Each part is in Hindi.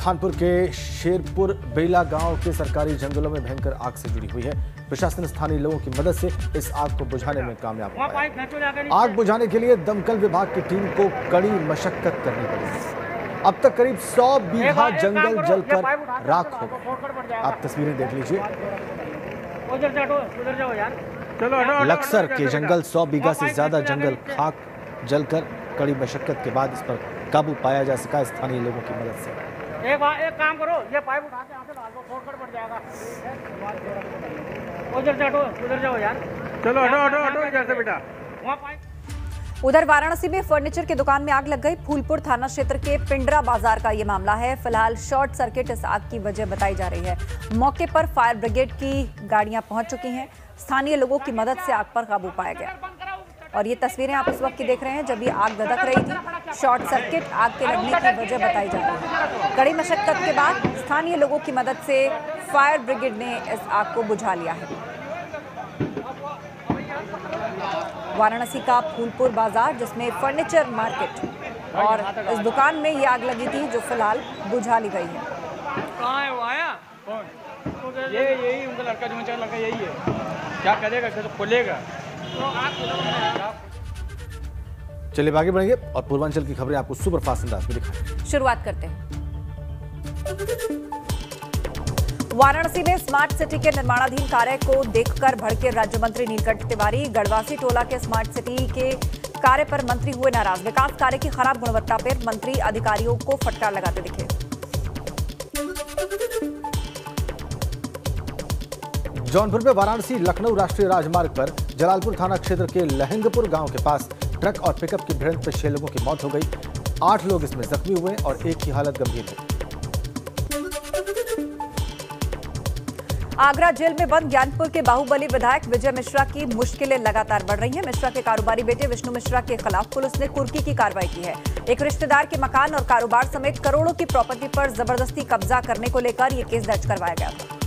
खानपुर के शेरपुर बेला गांव के सरकारी जंगलों में भयंकर आग से जुड़ी हुई है। प्रशासन स्थानीय लोगों की मदद से इस आग को बुझाने में कामयाब हो पाया। आग बुझाने के लिए दमकल विभाग की टीम को कड़ी मशक्कत करनी पड़ी। अब तक करीब 100 बीघा जंगल जलकर राख हो गया। आप तस्वीरें देख लीजिए। लक्सर के जंगल 100 बीघा से ज्यादा जंगल खाक जलकर कड़ी मशक्कत के बाद इस पर काबू पाया जा सका स्थानीय लोगों की मदद से। एक काम करो, ये पाइप उठा के यहाँ से डाल दो, फोड़कर पड़ जाएगा। उधर जाओ यार। चलो हटो इधर से बेटा। वहाँ पाइप। उधर वाराणसी में फर्नीचर की दुकान में आग लग गई। फूलपुर थाना क्षेत्र के पिंडरा बाजार का ये मामला है। फिलहाल शॉर्ट सर्किट इस आग की वजह बताई जा रही है। मौके पर फायर ब्रिगेड की गाड़ियां पहुंच चुकी हैं। स्थानीय लोगों की मदद से आग पर काबू पाया गया। और ये तस्वीरें आप इस वक्त की देख रहे हैं जब ये आग धधक रही थी। शॉर्ट सर्किट आग के लगने की वजह बताई जा रही है। कड़ी मशक्कत के बाद स्थानीय लोगों की मदद से फायर ब्रिगेड ने इस आग को बुझा लिया है। वाराणसी का फूलपुर बाजार जिसमें फर्नीचर मार्केट और इस दुकान में ये आग लगी थी जो फिलहाल बुझा ली गई है। कहाँ है वो आया? कौन? ये यही उनका लड़का जो लड़का यही है। क्या करेगा? तो खोलेगा। चलिए आगे बढ़ेंगे और पूर्वांचल की खबरें आपको सुपरफास्ट अंदाज में दिखाएंगे। शुरुआत करते हैं। वाराणसी में स्मार्ट सिटी के निर्माणाधीन कार्य को देखकर भड़के राज्य मंत्री नीलकंठ तिवारी। गढ़वासी टोला के स्मार्ट सिटी के कार्य पर मंत्री हुए नाराज। विकास कार्य की खराब गुणवत्ता पर मंत्री अधिकारियों को फटकार लगाते दिखे। जौनपुर में वाराणसी लखनऊ राष्ट्रीय राजमार्ग पर जलालपुर थाना क्षेत्र के लहंगपुर गांव के पास ट्रक और पिकअप की भिड़ंत में 6 लोगों की मौत हो गई। 8 लोग इसमें जख्मी हुए और एक की हालत गंभीर है। आगरा जेल में बंद ज्ञानपुर के बाहुबली विधायक विजय मिश्रा की मुश्किलें लगातार बढ़ रही हैं। मिश्रा के कारोबारी बेटे विष्णु मिश्रा के खिलाफ पुलिस ने कुर्की की कार्रवाई की है। एक रिश्तेदार के मकान और कारोबार समेत करोड़ों की प्रॉपर्टी पर जबरदस्ती कब्जा करने को लेकर यह केस दर्ज करवाया गया था।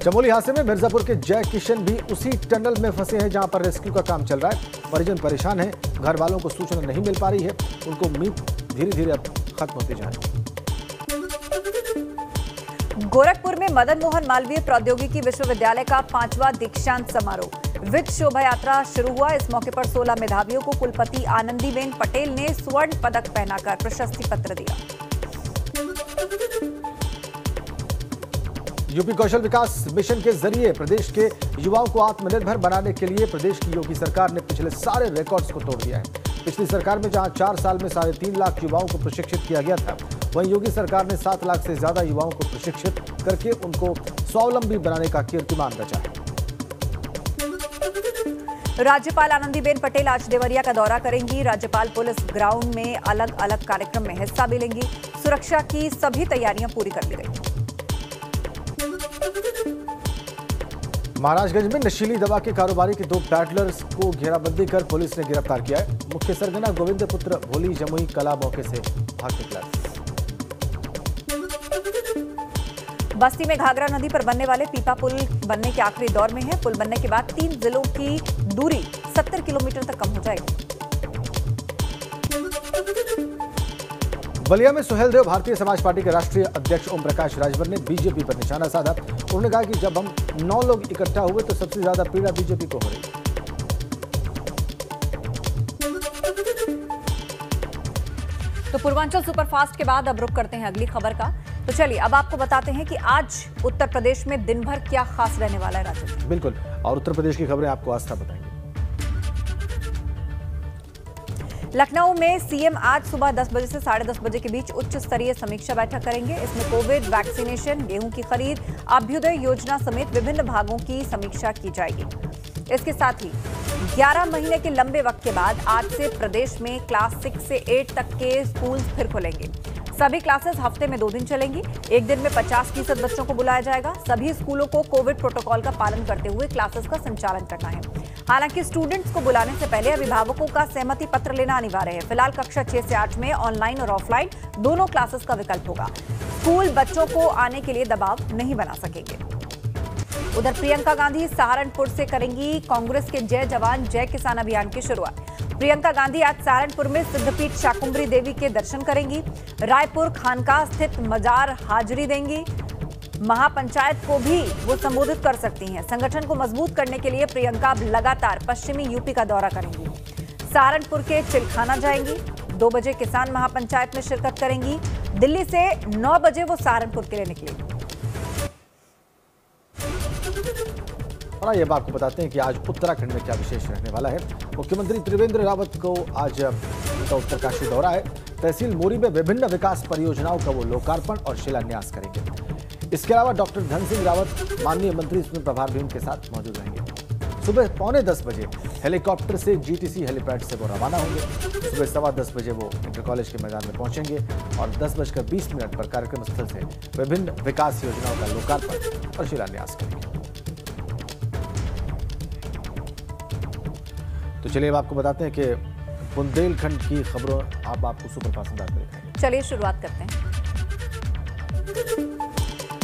चमोली हादसे में मिर्जापुर के जय किशन भी उसी टनल में फंसे हैं जहां पर रेस्क्यू का काम चल रहा है। परिजन परेशान हैं, घर वालों को सूचना नहीं मिल पा रही है। उनको उम्मीद धीरे धीरे अब खत्म होती जा रही है। गोरखपुर में मदन मोहन मालवीय प्रौद्योगिकी विश्वविद्यालय का 5वां दीक्षांत समारोह विद शोभा यात्रा शुरू हुआ। इस मौके पर 16 मेधावियों को कुलपति आनंदीबेन पटेल ने स्वर्ण पदक पहनाकर प्रशस्ति पत्र दिया। यूपी कौशल विकास मिशन के जरिए प्रदेश के युवाओं को आत्मनिर्भर बनाने के लिए प्रदेश की योगी सरकार ने पिछले सारे रिकॉर्ड्स को तोड़ दिया है। पिछली सरकार में जहां 4 साल में 3.5 लाख युवाओं को प्रशिक्षित किया गया था, वहीं योगी सरकार ने 7 लाख से ज्यादा युवाओं को प्रशिक्षित करके उनको स्वावलंबी बनाने का कीर्तिमान रचा है। राज्यपाल आनंदीबेन पटेल आज देवरिया का दौरा करेंगी। राज्यपाल पुलिस ग्राउंड में अलग अलग कार्यक्रम में हिस्सा भी लेंगी। सुरक्षा की सभी तैयारियां पूरी कर ली गई। महाराजगंज में नशीली दवा के कारोबारी के 2 पैडलर्स को घेराबंदी कर पुलिस ने गिरफ्तार किया है। मुख्य सरगना गोविंद पुत्र भोली जमुई कला मौके से भाग निकला। बस्ती में घाघरा नदी पर बनने वाले पीपा पुल बनने के आखिरी दौर में है। पुल बनने के बाद 3 जिलों की दूरी 70 किलोमीटर तक कम हो जाएगी। बलिया में सुहेलदेव भारतीय समाज पार्टी के राष्ट्रीय अध्यक्ष ओम प्रकाश राजभर ने बीजेपी पर निशाना साधा। उन्होंने कहा कि जब हम 9 लोग इकट्ठा हुए तो सबसे ज्यादा पीड़ा बीजेपी को हो रही। तो पूर्वांचल सुपरफास्ट के बाद अब रुक करते हैं अगली खबर का। तो चलिए अब आपको बताते हैं कि आज उत्तर प्रदेश में दिन भर क्या खास रहने वाला है राज्य में। बिल्कुल, और उत्तर प्रदेश की खबरें आपको आस्था बताएंगे। लखनऊ में सीएम आज सुबह 10 बजे से 10:30 बजे के बीच उच्च स्तरीय समीक्षा बैठक करेंगे। इसमें कोविड वैक्सीनेशन, गेहूं की खरीद, अभ्युदय योजना समेत विभिन्न भागों की समीक्षा की जाएगी। इसके साथ ही 11 महीने के लंबे वक्त के बाद आज से प्रदेश में क्लास 6 से 8 तक के स्कूल फिर खुलेंगे। सभी क्लासेस हफ्ते में 2 दिन चलेंगी। एक दिन में 50% बच्चों को बुलाया जाएगा। सभी स्कूलों को कोविड प्रोटोकॉल का पालन करते हुए क्लासेस का संचालन करना है। हालांकि स्टूडेंट्स को बुलाने से पहले अभिभावकों का सहमति पत्र लेना अनिवार्य है। फिलहाल कक्षा 6 से 8 में ऑनलाइन और ऑफलाइन दोनों क्लासेस का विकल्प होगा। स्कूल बच्चों को आने के लिए दबाव नहीं बना सकेंगे। उधर प्रियंका गांधी सहारनपुर से करेंगी कांग्रेस के जय जवान जय किसान अभियान की शुरुआत। प्रियंका गांधी आज सहारनपुर में सिद्धपीठ शाकुंभरी देवी के दर्शन करेंगी। रायपुर खानकाह स्थित मजार हाजिरी देंगी। महापंचायत को भी वो संबोधित कर सकती हैं। संगठन को मजबूत करने के लिए प्रियंका अब लगातार पश्चिमी यूपी का दौरा करेंगी। सहारनपुर के चिलखाना जाएंगी। 2 बजे किसान महापंचायत में शिरकत करेंगी। दिल्ली से 9 बजे वो सहारनपुर के लिए निकलेगी। और ये बात आपको बताते हैं कि आज उत्तराखंड में क्या विशेष रहने वाला है। मुख्यमंत्री त्रिवेंद्र रावत को आज उनका उत्तरकाशी दौरा है। तहसील मोरी में विभिन्न विकास परियोजनाओं का वो लोकार्पण और शिलान्यास करेंगे। इसके अलावा डॉक्टर धन सिंह रावत माननीय मंत्री इसमें प्रभार भी उनके साथ मौजूद रहेंगे। सुबह 9:45 बजे हेलीकॉप्टर से जीटीसी हेलीपैड से वो रवाना होंगे। सुबह 10:15 बजे वो इंटर कॉलेज के मैदान में पहुंचेंगे और 10:20 पर कार्यक्रम स्थल से विभिन्न विकास योजनाओं का लोकार्पण और शिलान्यास करेंगे। तो चलिए अब आपको बताते हैं कि बुंदेलखंड की खबरों आप आपको सुपरफास्ट अंदाज में दिखाएंगे। चलिए शुरुआत करते हैं।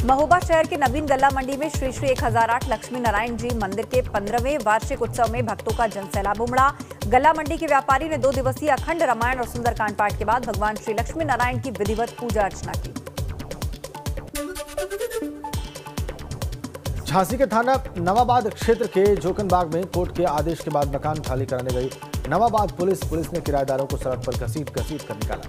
महोबा शहर के नवीन गल्ला मंडी में श्री श्री 1008 लक्ष्मी नारायण जी मंदिर के 15वें वार्षिक उत्सव में भक्तों का जनसैलाब उमड़ा। गल्ला मंडी के व्यापारी ने 2 दिवसीय अखंड रामायण और सुंदरकांड पाठ के बाद भगवान श्री लक्ष्मी नारायण की विधिवत पूजा अर्चना की। झांसी के थाना नवाबाद क्षेत्र के जोकनबाग में कोर्ट के आदेश के बाद मकान खाली कराने गई नवाबाद पुलिस ने किराएदारों को सड़क पर घसीट कर निकाला।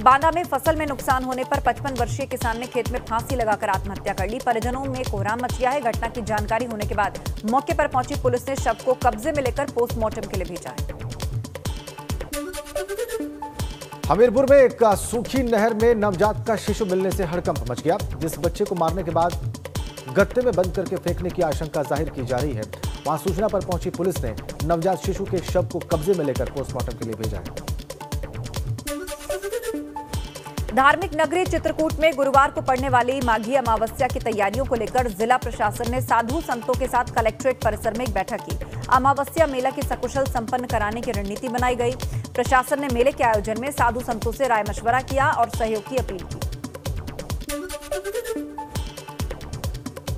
बांदा में फसल में नुकसान होने पर 55 वर्षीय किसान ने खेत में फांसी लगाकर आत्महत्या कर ली। परिजनों में कोहराम मच गया है। घटना की जानकारी होने के बाद मौके पर पहुंची पुलिस ने शव को कब्जे में लेकर पोस्टमार्टम के लिए भेजा है। हमीरपुर में एक सूखी नहर में नवजात का शिशु मिलने से हड़कंप मच गया। जिस बच्चे को मारने के बाद गत्ते में बंद करके फेंकने की आशंका जाहिर की जा रही है, वहां सूचना पर पहुंची पुलिस ने नवजात शिशु के शव को कब्जे में लेकर पोस्टमार्टम के लिए भेजा है। धार्मिक नगरी चित्रकूट में गुरुवार को पड़ने वाली माघी अमावस्या की तैयारियों को लेकर जिला प्रशासन ने साधु संतों के साथ कलेक्ट्रेट परिसर में एक बैठक की। अमावस्या मेला की सकुशल संपन्न कराने की रणनीति बनाई गई। प्रशासन ने मेले के आयोजन में साधु संतों से राय मशवरा किया और सहयोग की अपील की।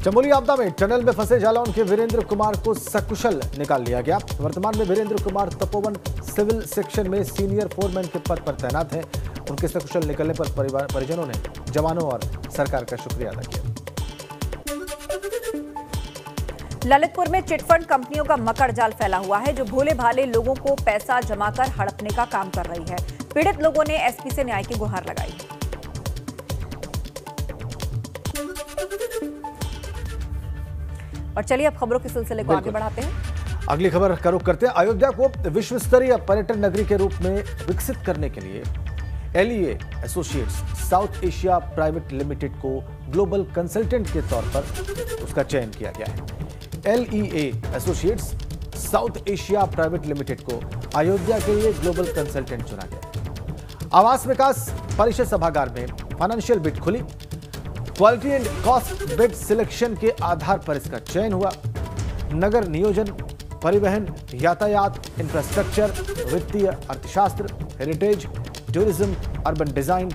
चमोली आपदा में टनल में फंसे जालौन के वीरेंद्र कुमार को सकुशल निकाल लिया गया। वर्तमान में वीरेंद्र कुमार तपोवन सिविल सेक्शन में सीनियर फोरमैन के पद पर तैनात हैं। उनके सकुशल निकलने पर परिजनों ने जवानों और सरकार का शुक्रिया अदा किया। ललितपुर में चिटफंड कंपनियों का मकड़ जाल फैला हुआ है, जो भोले भाले लोगों को पैसा जमा कर हड़पने का काम कर रही है। पीड़ित लोगों ने एसपी से न्याय की गुहार लगाई। और चलिए अब खबरों के सिलसिले को आगे बढ़ाते हैं। अगली खबर का रुख करते हैं। अयोध्या को विश्व स्तरीय पर्यटन नगरी के रूप में विकसित करने के लिए LEA associates south Asia private limited को ग्लोबल कंसल्टेंट के तौर पर उसका चयन किया गया है। LEA associates south Asia private limited को अयोध्या के लिए ग्लोबल कंसल्टेंट चुना गया। आवास विकास परिषद सभागार में फाइनेंशियल बिड खुली। Quality and cost bid selection के आधार पर इसका चयन हुआ। नगर नियोजन, परिवहन, यातायात, इंफ्रास्ट्रक्चर, वित्तीय अर्थशास्त्र, हेरिटेज, टूरिज्म, अर्बन डिजाइन,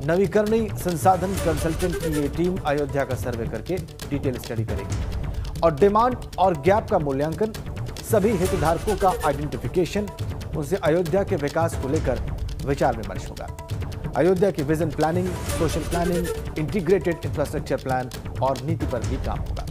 नवीकरणीय संसाधन कंसल्टेंट की ये टीम अयोध्या का सर्वे करके डिटेल स्टडी करेगी और डिमांड और गैप का मूल्यांकन, सभी हितधारकों का आइडेंटिफिकेशन, उनसे अयोध्या के विकास को लेकर विचार विमर्श होगा। अयोध्या की vision planning, social planning, integrated infrastructure plan और नीति पर भी काम होगा।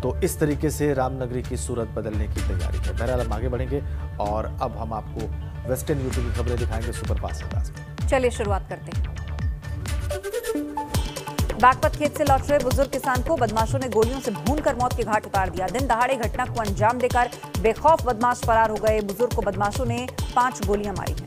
तो इस तरीके से रामनगरी की सूरत बदलने की तैयारी है। बहरहाल हम आगे बढ़ेंगे और अब हम आपको वेस्टर्न यूपी की खबरें दिखाएंगे सुपरफास्ट अंदाज में। चलिए शुरुआत करते हैं। बागपत खेत से लौट रहे बुजुर्ग किसान को बदमाशों ने गोलियों से भूनकर मौत के घाट उतार दिया। दिन दहाड़े घटना को अंजाम देकर बेखौफ बदमाश फरार हो गए। बुजुर्ग को बदमाशों ने 5 गोलियां मारी हैं।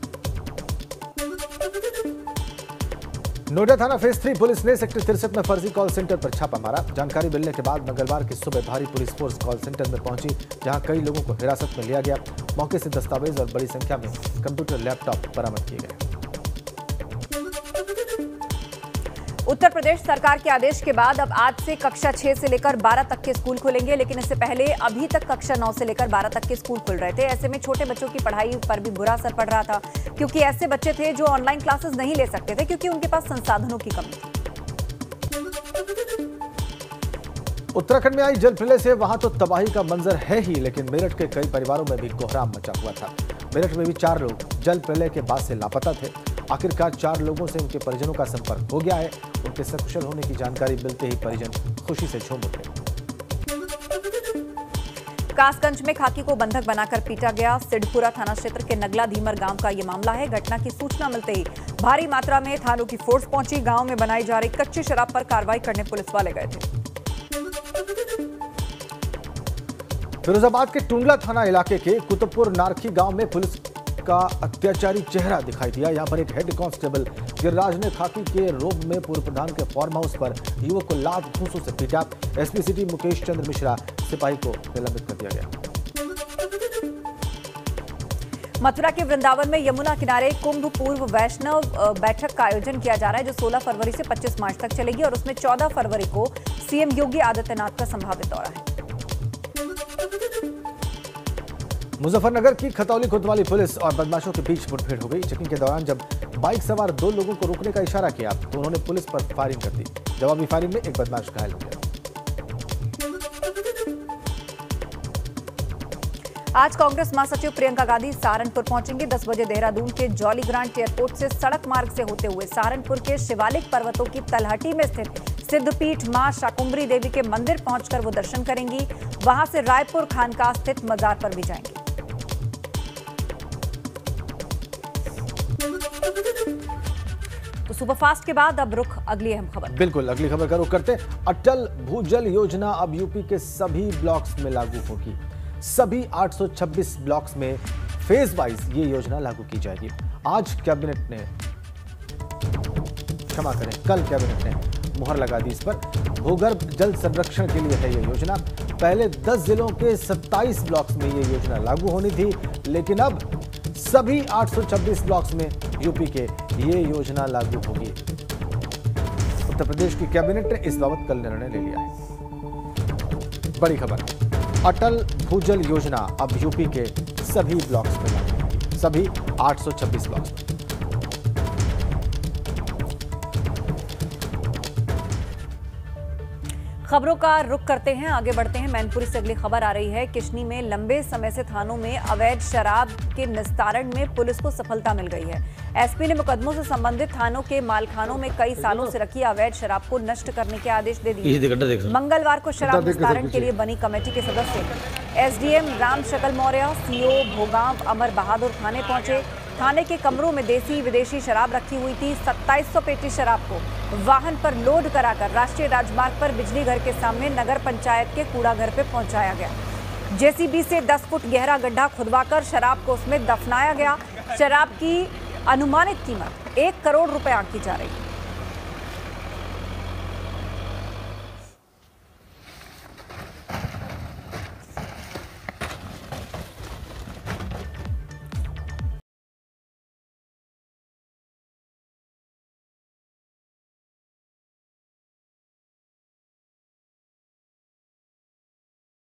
नोएडा थाना फेज 3 पुलिस ने सेक्टर 63 में फर्जी कॉल सेंटर पर छापा मारा। जानकारी मिलने के बाद मंगलवार की सुबह भारी पुलिस फोर्स कॉल सेंटर में पहुंची, जहां कई लोगों को हिरासत में लिया गया। मौके से दस्तावेज और बड़ी संख्या में कंप्यूटर लैपटॉप बरामद किए गए। उत्तर प्रदेश सरकार के आदेश के बाद अब आज से कक्षा 6 से लेकर 12 तक के स्कूल खुलेंगे, लेकिन इससे पहले अभी तक कक्षा 9 से लेकर 12 तक के स्कूल खुल रहे थे। ऐसे में छोटे बच्चों की पढ़ाई पर भी बुरा असर पड़ रहा था, क्योंकि ऐसे बच्चे थे जो ऑनलाइन क्लासेस नहीं ले सकते थे क्योंकि उनके पास संसाधनों की कमी थी। उत्तराखंड में आई जल प्रलय से वहां तो तबाही का मंजर है ही, लेकिन मेरठ के कई परिवारों में भी कोहराम मचा हुआ था। मेरठ में भी 4 लोग जल प्रलय के बाद से लापता थे। आखिरकार 4 लोगों से उनके परिजनों का संपर्क हो गया है। उनके सकुशल होने की जानकारी मिलते ही परिजन खुशी से झूम उठे। कासगंज में खाकी को बंधक बनाकर पीटा गया। सिद्धपुरा थाना क्षेत्र के नगला धीमर गांव का ये मामला है। घटना की सूचना मिलते ही भारी मात्रा में थानों की फोर्स पहुंची। गांव में बनाई जा रही कच्ची शराब पर कार्रवाई करने पुलिस वाले गए थे। फिरोजाबाद के टुंडला थाना इलाके के कुतुबपुर नारखी गांव में पुलिस का अत्याचारी चेहरा दिखाई दिया। यहां पर एक हेड कांस्टेबल गिरिराज ने खाकी के रोब में पूर्व प्रधान के फार्म हाउस पर युवक को लात घूंसों से पीटा। एसपी सिटी मुकेश चंद्र मिश्रा सिपाही को निलंबित कर दिया गया। मथुरा के वृंदावन में यमुना किनारे कुंभ पूर्व वैष्णव बैठक का आयोजन किया जा रहा है, जो 16 फरवरी से 25 मार्च तक चलेगी और उसमें 14 फरवरी को सीएम योगी आदित्यनाथ का संभावित दौरा है। मुजफ्फरनगर की खतौली कोतवाली पुलिस और बदमाशों के बीच मुठभेड़ हो गई। चेकिंग के दौरान जब बाइक सवार 2 लोगों को रोकने का इशारा किया तो उन्होंने पुलिस पर फायरिंग कर दी। जवाबी फायरिंग में एक बदमाश घायल हो गया। आज कांग्रेस महासचिव प्रियंका गांधी सहारनपुर पहुंचेंगे। 10 बजे देहरादून के जॉली ग्रांट एयरपोर्ट से सड़क मार्ग से होते हुए सहारनपुर के शिवालिक पर्वतों की तलहटी में स्थित सिद्धपीठ मां शाकुंभरी देवी के मंदिर पहुंचकर वो दर्शन करेंगी। वहां से रायपुर खानका स्थित मजार पर भी जाएंगी। तो सुपरफास्ट के बाद अब रुख अगली अहम खबर। बिल्कुल, अगली खबर का रुख करते हैं। अटल भूजल योजना अब यूपी के सभी ब्लॉक्स में लागू होगी। सभी 826 ब्लॉक्स में फेज वाइज ये योजना लागू की जाएगी। आज कैबिनेट ने, क्षमा करें, कल कैबिनेट ने मुहर लगा दी इस पर। भूगर्भ जल संरक्षण के लिए है ये योजना। पहले 10 जिलों के 27 ब्लॉक्स में ये योजना लागू होनी थी, लेकिन अब सभी 826 ब्लॉक्स में यूपी के ये योजना लागू होगी। उत्तर प्रदेश की कैबिनेट ने इस बाबत कल निर्णय ले लिया है। बड़ी खबर, अटल भूजल योजना अब यूपी के सभी ब्लॉक्स में लागू होगी, सभी 826 ब्लॉक्स में। खबरों का रुख करते हैं, आगे बढ़ते हैं। मैनपुरी से अगली खबर आ रही है। किशनी में लंबे समय से थानों में अवैध शराब के निस्तारण में पुलिस को सफलता मिल गई है। एसपी ने मुकदमों से संबंधित थानों के मालखानों में कई सालों से रखी अवैध शराब को नष्ट करने के आदेश दे दिए। मंगलवार को शराब निस्तारण के लिए बनी कमेटी के सदस्य एसडीएम राम शकल मौर्य, सीओ भोगांव अमर बहादुर थाने पहुंचे। थाने के कमरों में देसी विदेशी शराब रखी हुई थी। 2700 पेटी शराब को वाहन पर लोड कराकर राष्ट्रीय राजमार्ग पर बिजली घर के सामने नगर पंचायत के कूड़ा घर पे पहुंचाया गया। जेसीबी से 10 फुट गहरा गड्ढा खुदवाकर शराब को उसमें दफनाया गया। शराब की अनुमानित कीमत 1 करोड़ रुपए आंकी जा रही है।